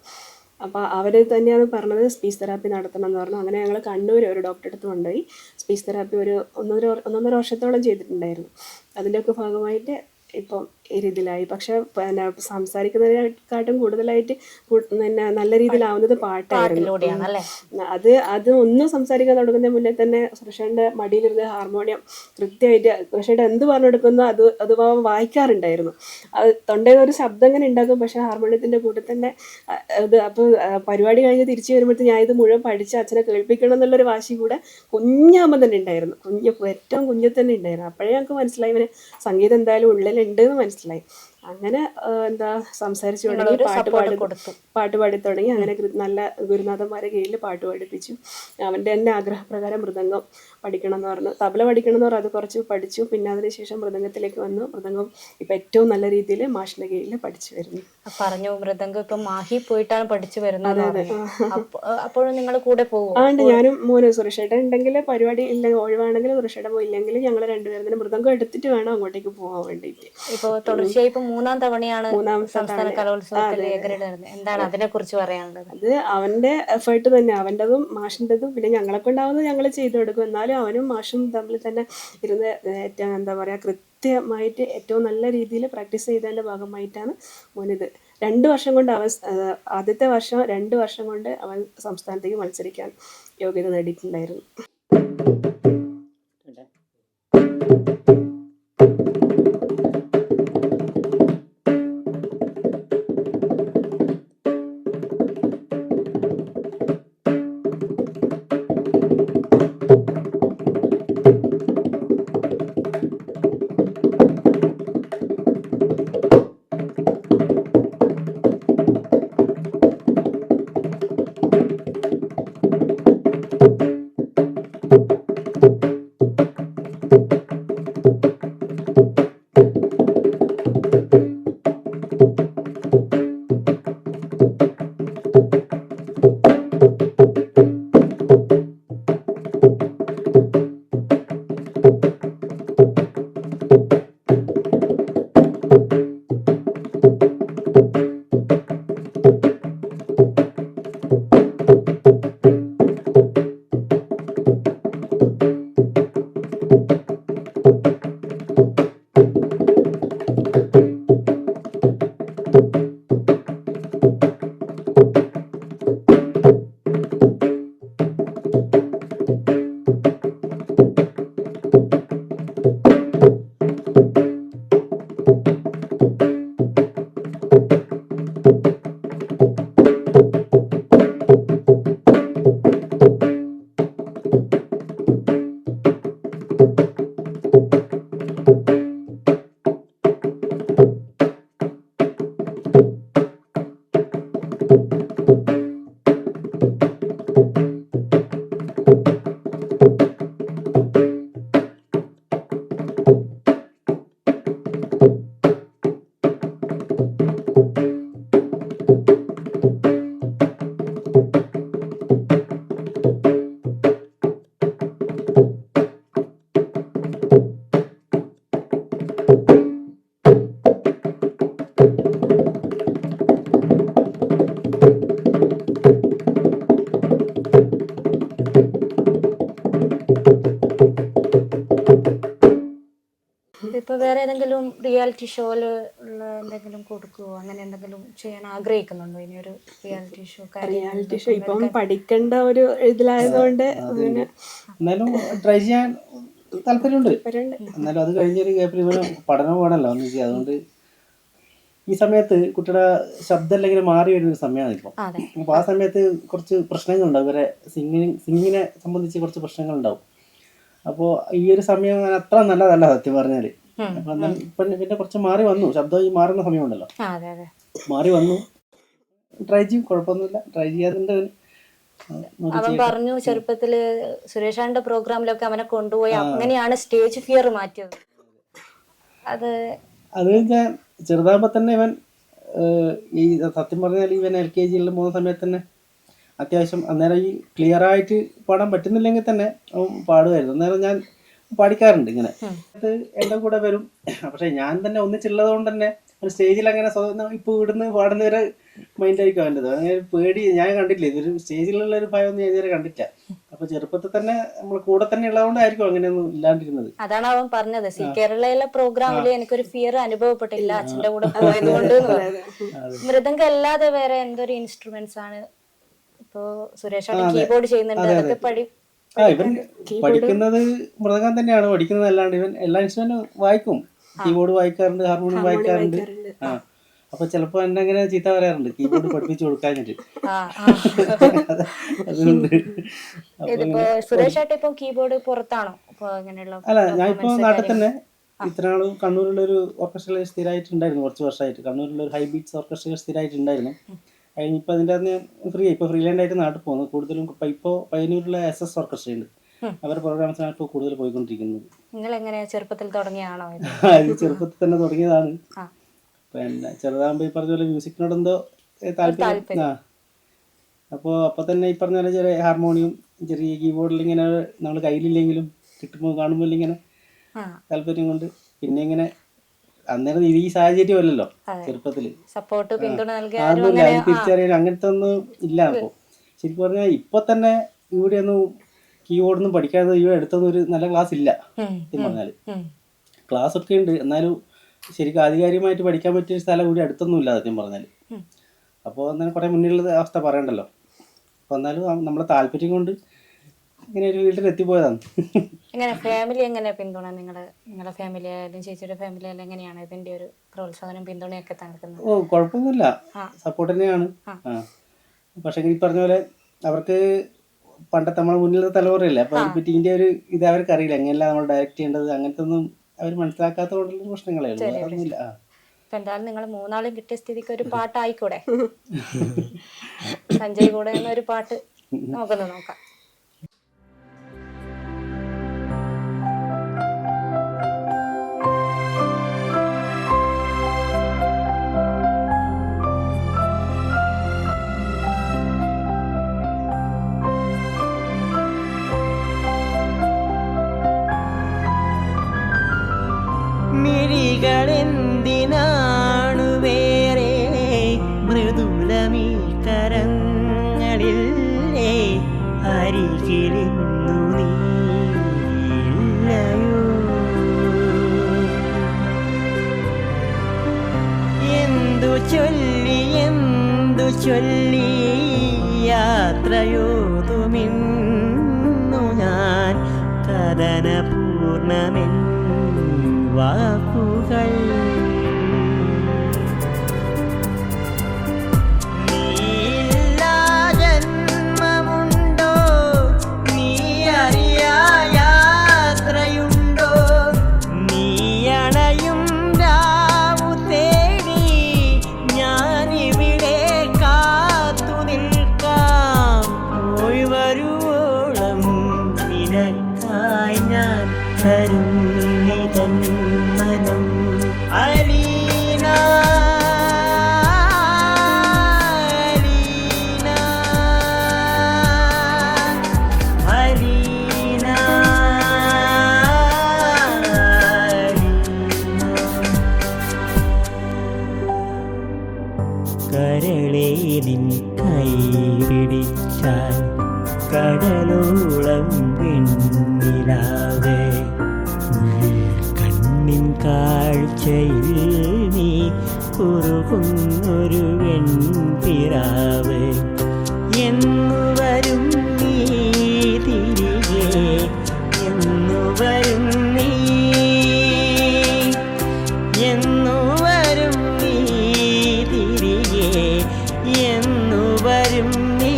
അപ്പോൾ അവർ തന്നെയാണ് പറഞ്ഞത് സ്പീച്ച് തെറാപ്പി നടത്തണം എന്ന് പറഞ്ഞു. അങ്ങനെ ഞങ്ങൾ കണ്ണൂർ ഒരു ഡോക്ടറെ അടുത്ത് കൊണ്ടുപോയി സ്പീച്ച് തെറാപ്പി ഒരു 1.5 വർഷത്തോളം ചെയ്തിട്ടുണ്ടായിരുന്നു. അതിൻ്റെയൊക്കെ ഭാഗമായിട്ട് ഇപ്പം ഈ രീതിയിലായി. പക്ഷെ പിന്നെ സംസാരിക്കുന്നതിനെക്കാട്ടും കൂടുതലായിട്ട് പിന്നെ നല്ല രീതിയിലാവുന്നത് പാട്ടായിരുന്നു. അത് ഒന്നും സംസാരിക്കാൻ തുടങ്ങുന്നതിന് മുന്നേ തന്നെ സുരക്ഷയുടെ മടിയിലിരുന്ന് ഹാർമോണിയം കൃത്യമായിട്ട് സുരക്ഷയുടെ എന്ത് പറഞ്ഞെടുക്കുന്നോ അത് വായിക്കാറുണ്ടായിരുന്നു. അത് തൊണ്ടയിൽ ഒരു ശബ്ദം ഇങ്ങനെ ഉണ്ടാക്കും, പക്ഷെ ഹാർമോണിയത്തിൻ്റെ കൂടെ തന്നെ ഇത് അപ്പോൾ പരിപാടി കഴിഞ്ഞ് തിരിച്ചു വരുമ്പോഴത്തേക്ക് ഞാൻ ഇത് മുഴുവൻ പഠിച്ച് അച്ഛനെ കേൾപ്പിക്കണം എന്നുള്ളൊരു വാശി കൂടെ കുഞ്ഞാകുമ്പോൾ തന്നെ ഉണ്ടായിരുന്നു. ഏറ്റവും കുഞ്ഞിൽ തന്നെ ഉണ്ടായിരുന്നു. അപ്പോഴേ ഞങ്ങൾക്ക് മനസ്സിലായി ഇവന് സംഗീതം എന്തായാലും ഉള്ളിലുണ്ട് എന്ന് മനസ്സിലായി. അങ്ങനെ സംസാരിച്ചു തുടങ്ങി, പാട്ട് പാടി തുടങ്ങി. അങ്ങനെ നല്ല ഗുരുനാഥന്മാരെ കീഴിൽ പാട്ട് പഠിപ്പിച്ചു. അവൻ്റെ തന്നെ ആഗ്രഹപ്രകാരം മൃദംഗം പഠിക്കണം എന്ന് പറഞ്ഞു, തബല പഠിക്കണം എന്ന് പറഞ്ഞു. അത് കുറച്ച് പഠിച്ചു. പിന്നെ അതിനുശേഷം മൃദംഗത്തിലേക്ക് വന്നു. മൃദംഗം ഇപ്പം ഏറ്റവും നല്ല രീതിയിൽ മാഷിൻ്റെ കീഴിൽ പഠിച്ചു വരുന്നു. പറഞ്ഞു മൃദംഗം ഇപ്പം മാഹി പോയിട്ടാണ് പഠിച്ചു വരുന്നത്. അപ്പോഴും നിങ്ങൾ കൂടെ പോകും? ആണ്ട് ഞാനും മോനും സുരക്ഷയുടെ ഉണ്ടെങ്കിൽ പരിപാടി ഇല്ലെങ്കിൽ ഒഴിവാണെങ്കിൽ സുരക്ഷയുടെ പോയില്ലെങ്കിൽ ഞങ്ങൾ രണ്ടുപേരും തന്നെ മൃദംഗം എടുത്തിട്ട് വേണം അങ്ങോട്ടേക്ക് പോകാൻ വേണ്ടിയിട്ട്. ഇപ്പോൾ തുടർച്ചയായി ഇപ്പം 3ാം തവണയാണ് സംസ്ഥാന കലോത്സവത്തിൽ എ ഗ്രേഡ് വരുന്നത്. എന്താണ് അതിനെ കുറിച്ച് പറയാനുള്ളത്? അത് അവന്റെ എഫേർട്ട് തന്നെ, അവൻ്റെതും മാഷിൻ്റെതും. പിന്നെ ഞങ്ങളെ കൊണ്ടാവുന്നത് ഞങ്ങൾ ചെയ്തു കൊടുക്കും. എന്നാലും അവനും മാഷും തമ്മിൽ തന്നെ ഇരുന്ന് ഏറ്റവും എന്താ പറയുക കൃത്യമായിട്ട് ഏറ്റവും നല്ല രീതിയിൽ പ്രാക്ടീസ് ചെയ്തതിൻ്റെ ഭാഗമായിട്ടാണ് മോനിത് 2 വർഷം കൊണ്ട് ആദ്യത്തെ വർഷം 2 വർഷം കൊണ്ട് അവൻ സംസ്ഥാനത്തേക്ക് മത്സരിക്കാൻ യോഗ്യത നേടിയിട്ടുണ്ടായിരുന്നു. വേറെ ഏതെങ്കിലും റിയാലിറ്റി ഷോയിൽ ഉള്ള എന്തെങ്കിലും കൊടുക്കുവോ, അങ്ങനെ എന്തെങ്കിലും ചെയ്യാൻ ആഗ്രഹിക്കുന്നുണ്ടോ? ഇനി ഒരു റിയാലിറ്റി ഷോ റിയാലിറ്റി ഷോ ഇപ്പം പഠിക്കേണ്ട ഒരു ഇതിലായതുകൊണ്ട് പിന്നെ എന്നാലും ട്രൈ ചെയ്യാൻ താല്പര്യമുണ്ട്. എന്നാലും അത് കഴിഞ്ഞൊരു ഗ്യാപ്പിൽ ഇവന് പഠനം വേണമല്ലോ എന്ന് വെച്ചാൽ, അതുകൊണ്ട് ഈ സമയത്ത് കുട്ടിയുടെ ശബ്ദം അല്ലെങ്കിൽ മാറി വരുന്ന ഒരു സമയമാണ് ഇപ്പം. അപ്പോൾ ആ സമയത്ത് കുറച്ച് പ്രശ്നങ്ങളുണ്ടാവും, ഇവരെ സിംഗിങ്ങിനെ സംബന്ധിച്ച് കുറച്ച് പ്രശ്നങ്ങളുണ്ടാവും. അപ്പോൾ ഈ ഒരു സമയം അത്ര നല്ലതല്ല സത്യം പറഞ്ഞാൽ. അപ്പം എന്നാൽ ഇപ്പം പിന്നെ കുറച്ച് മാറി വന്നു, ശബ്ദം ഈ മാറുന്ന സമയമുണ്ടല്ലോ, മാറി വന്നു. ട്രൈ ചെയ്യും, കുഴപ്പമൊന്നുമില്ല, ട്രൈ ചെയ്യാറുണ്ട്. അവൻ പറഞ്ഞു ചെറുപ്പത്തില് സുരേഷാന്റെ പ്രോഗ്രാമിലൊക്കെ അവനെ കൊണ്ടുപോയി അങ്ങനെയാണ് സ്റ്റേജ് ഫിയർ മാറ്റിയത്. അത് ഞാൻ ചെറുതാകുമ്പോൾ തന്നെ ഇവൻ ഈ സത്യം പറഞ്ഞാൽ ഇവൻ LKG പോകുന്ന സമയത്ത് തന്നെ അത്യാവശ്യം അന്നേരം ഈ ക്ലിയർ ആയിട്ട് പാടാൻ പറ്റുന്നില്ലെങ്കിൽ തന്നെ അവൻ പാടുമായിരുന്നു. അന്നേരം ഞാൻ പാടിക്കാറുണ്ട് ഇങ്ങനെ, എൻ്റെ കൂടെ വരും. പക്ഷെ ഞാൻ തന്നെ ഒന്നിച്ചുള്ളത് കൊണ്ട് തന്നെ ഒരു സ്റ്റേജിൽ അങ്ങനെ ഇപ്പോൾ ഇവിടുന്ന് പാടുന്നവരെ മൈൻഡ് ആയിരിക്കും അവൻ്റെത്. അങ്ങനെ പേടി ഞാൻ കണ്ടിട്ടില്ല, ഇതൊരു സ്റ്റേജിലുള്ള ഒരു ഭയമൊന്നും ഞാൻ ഇതുവരെ കണ്ടിട്ടില്ല. അപ്പൊ ചെറുപ്പത്തിൽ തന്നെ നമ്മൾ കൂടെ തന്നെ ഉള്ളതുകൊണ്ടായിരിക്കും അങ്ങനെയൊന്നും ഇല്ലാണ്ടിരുന്നത്. അതാണ് അവൻ പറഞ്ഞത്, കേരളയിലെ പ്രോഗ്രാമില് എനിക്കൊരു ഫിയർ അനുഭവപ്പെട്ടില്ല അച്ഛന്റെ കൂടെ പോയതുകൊണ്ട്. മൃദംഗം അല്ലാതെ വേറെ എന്തൊരു ഇൻസ്ട്രുമെന്റ്സ് ആണ് ഇപ്പോ സുരേഷ് കീബോർഡ് ചെയ്യുന്നുണ്ട്, അതൊക്കെ ഇവൻ പഠിക്കുന്നത് മൃദംഗം തന്നെയാണ് പഠിക്കുന്നത്. അല്ലാണ്ട് ഇവൻ എല്ലാ ഇൻസ്ട്രുമെന്റും വായിക്കും, കീബോർഡ് വായിക്കാറുണ്ട്, ഹാർമോണിയം വായിക്കാറുണ്ട്. അപ്പൊ ചിലപ്പോ എന്നെ അങ്ങനെ ചീത്ത പറയാറുണ്ട്, കീബോർഡ് പഠിപ്പിച്ചു കൊടുക്കാഞ്ഞിട്ട്. അതുകൊണ്ട് അല്ല, ഞാൻ ഇപ്പൊ നാട്ടിൽ തന്നെ ഇത്ര നാളും കണ്ണൂരിലുള്ള ഒരു ഓർക്കസ്ട്രയിൽ സ്ഥിരമായിട്ടുണ്ടായിരുന്നു. കുറച്ച് വർഷമായിട്ട് കണ്ണൂരിലുള്ള ഒരു ഹൈ ബീറ്റ്സ് ഓർക്കസ്ട്രയിൽ സ്ഥിരമായിട്ടുണ്ടായിരുന്നു. കഴിഞ്ഞിപ്പോൾ അതിൻ്റെ അകത്ത് ഇപ്പോൾ ഫ്രീലാൻഡ് ആയിട്ട് നാട്ടിൽ പോകുന്നു. കൂടുതലും ഇപ്പോൾ പയ്യന്നൂരിലുള്ള SS ഓർക്കസ്ട്ര ഉണ്ട്, അവരുടെ പ്രോഗ്രാംസാണ് ഇപ്പോൾ കൂടുതൽ പോയിക്കൊണ്ടിരിക്കുന്നത്. ചെറുപ്പത്തിൽ തുടങ്ങിയാണോ? ഇത് ചെറുപ്പത്തിൽ തന്നെ തുടങ്ങിയതാണ്. പിന്നെ ചെറുതാകുമ്പോൾ ഈ പറഞ്ഞ പോലെ മ്യൂസിക്കിനോടെന്തോ താല്പര്യം. അപ്പോൾ തന്നെ ഈ പറഞ്ഞ പോലെ ചെറിയ ഹാർമോണിയം, ചെറിയ കീബോർഡിൽ ഇങ്ങനെ നമ്മൾ കയ്യിലില്ലെങ്കിലും കിട്ടുമ്പോൾ കാണുമ്പോൾ ഇങ്ങനെ താല്പര്യം കൊണ്ട് പിന്നെ ഇങ്ങനെ അന്നേരം ഈ സാഹചര്യം അല്ലല്ലോ ചെറുപ്പത്തില്, അതൊന്നുമില്ല, അത് തിരിച്ചറിയാൻ അങ്ങനത്തെ ഒന്നും ഇല്ല. അപ്പോൾ ശരിക്കും പറഞ്ഞാൽ ഇപ്പൊ തന്നെ ഇവിടെ ഒന്നും കീബോർഡൊന്നും പഠിക്കാതെ ഇവിടെ അടുത്തൊന്നും ഒരു നല്ല ക്ലാസ് ഇല്ല. സത്യം പറഞ്ഞാല് ക്ലാസ് ഒക്കെ ഉണ്ട്, എന്നാലും ശരിക്കും ആധികാരികമായിട്ട് പഠിക്കാൻ പറ്റിയ സ്ഥലം കൂടി അടുത്തൊന്നും ഇല്ല സത്യം പറഞ്ഞാൽ. അപ്പോൾ അങ്ങനെ കുറെ മുന്നിലുള്ള അവസ്ഥ പറയണ്ടല്ലോ. അപ്പോൾ എന്നാലും നമ്മളെ താല്പര്യം കൊണ്ട് ഇങ്ങനെ ഒരു വീട്ടിൽ എത്തിപ്പോയതാണ്. ഫാമിലി എങ്ങനെ പിന്തുണ? നിങ്ങളുടെ ഫാമിലി ആയാലും ചേച്ചിയുടെ ഫാമിലി ആയാലും എങ്ങനെയാണ് ഇതിന്റെ ഒരു പ്രോത്സാഹനം പിന്തുണയൊക്കെ നൽകുന്നത്? ഓ കുഴപ്പമൊന്നുമില്ല, സപ്പോർട്ട് തന്നെയാണ്. പക്ഷെ ഈ പറഞ്ഞ പോലെ അവർക്ക് പണ്ടത്തെ നമ്മളെ മുന്നിലത്തെ തലമുറയില്ലേ, അപ്പൊ അതിനെ പറ്റി ഇതിന്റെ ഒരു ഇത് അവർക്ക് അറിയില്ല, എങ്ങനെയല്ല നമ്മൾ ഡയറക്റ്റ് ചെയ്യേണ്ടത്, അങ്ങനത്തെ ഒന്നും അവർ മനസ്സിലാക്കാത്ത കൊണ്ടുള്ള പ്രശ്നങ്ങളേ ഉള്ളൂ, അതൊന്നുമില്ല. എന്തായാലും നിങ്ങൾ മൂന്നാളും കിട്ടിയ സ്ഥിതിക്ക് ഒരു പാട്ടായിക്കൂടെ? സഞ്ജയ് കൂടെ എന്നൊരു പാട്ട് നോക്കാം. മിഴികളെന്തിനാണു വേറെ മൃദുലമീ കരങ്ങളില്ലേ, അരികിലിന്നു നീല്ലയോ. എന്തു ചൊല്ലി യാത്രയോതുമിന്നു ഞാൻ കഥനപൂർണമെൻ വാക്കുകൾ. നീയില്ലാ ജന്മമുണ്ടോ, നീ അറിയാ യാത്രയുണ്ടോ, നീയണയും രാവു തേടി ഞാനിവിടെ കാത്തു നിൽക്കാം. പോയി വരുവോളം നിനക്കായി ഞാൻ തരും മനം. അലീന അലീന കരളേ നിൻ കൈ പിടിച്ചാൽ കടലോളം വെണ്ണിലാവേ, കണ്ണിൻ കാഴ്ചയിൽ നീ കുറുകുന്നൊരു വെൺപിറാവ് എന്നു വരും നീ തിരികെ എന്നു വരും നീ എന്നു വരും നീ തിരികെ എന്നു വരും നീ.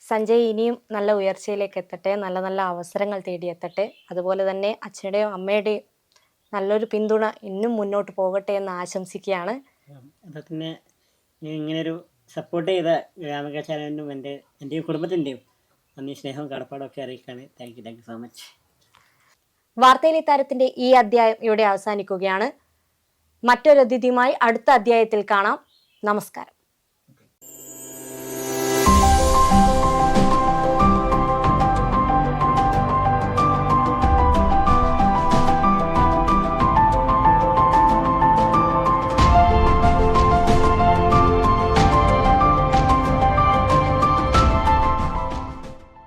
സഞ്ജയ് ഇനിയും നല്ല ഉയർച്ചയിലേക്ക് എത്തട്ടെ, നല്ല നല്ല അവസരങ്ങൾ തേടിയെത്തട്ടെ. അതുപോലെ തന്നെ അച്ഛൻ്റെയും അമ്മയുടെയും നല്ലൊരു പിന്തുണ ഇന്നും മുന്നോട്ട് പോകട്ടെ എന്ന് ആശംസിക്കുകയാണ്. അതൊക്കെ തന്നെ ഇങ്ങനെയൊരു സപ്പോർട്ട് ചെയ്ത ഗ്രാമിക ചാനലിനും എൻ്റെ കുടുംബത്തിൻ്റെയും നന്ദി, സ്നേഹവും കടപ്പാടൊക്കെ അറിയിക്കുകയാണ്. Thank you so much. വാർത്തയിലെ താരത്തിന്റെ ഈ അധ്യായം ഇവിടെ അവസാനിക്കുകയാണ്. മറ്റൊരു അതിഥിയുമായി അടുത്ത അധ്യായത്തിൽ കാണാം. നമസ്കാരം.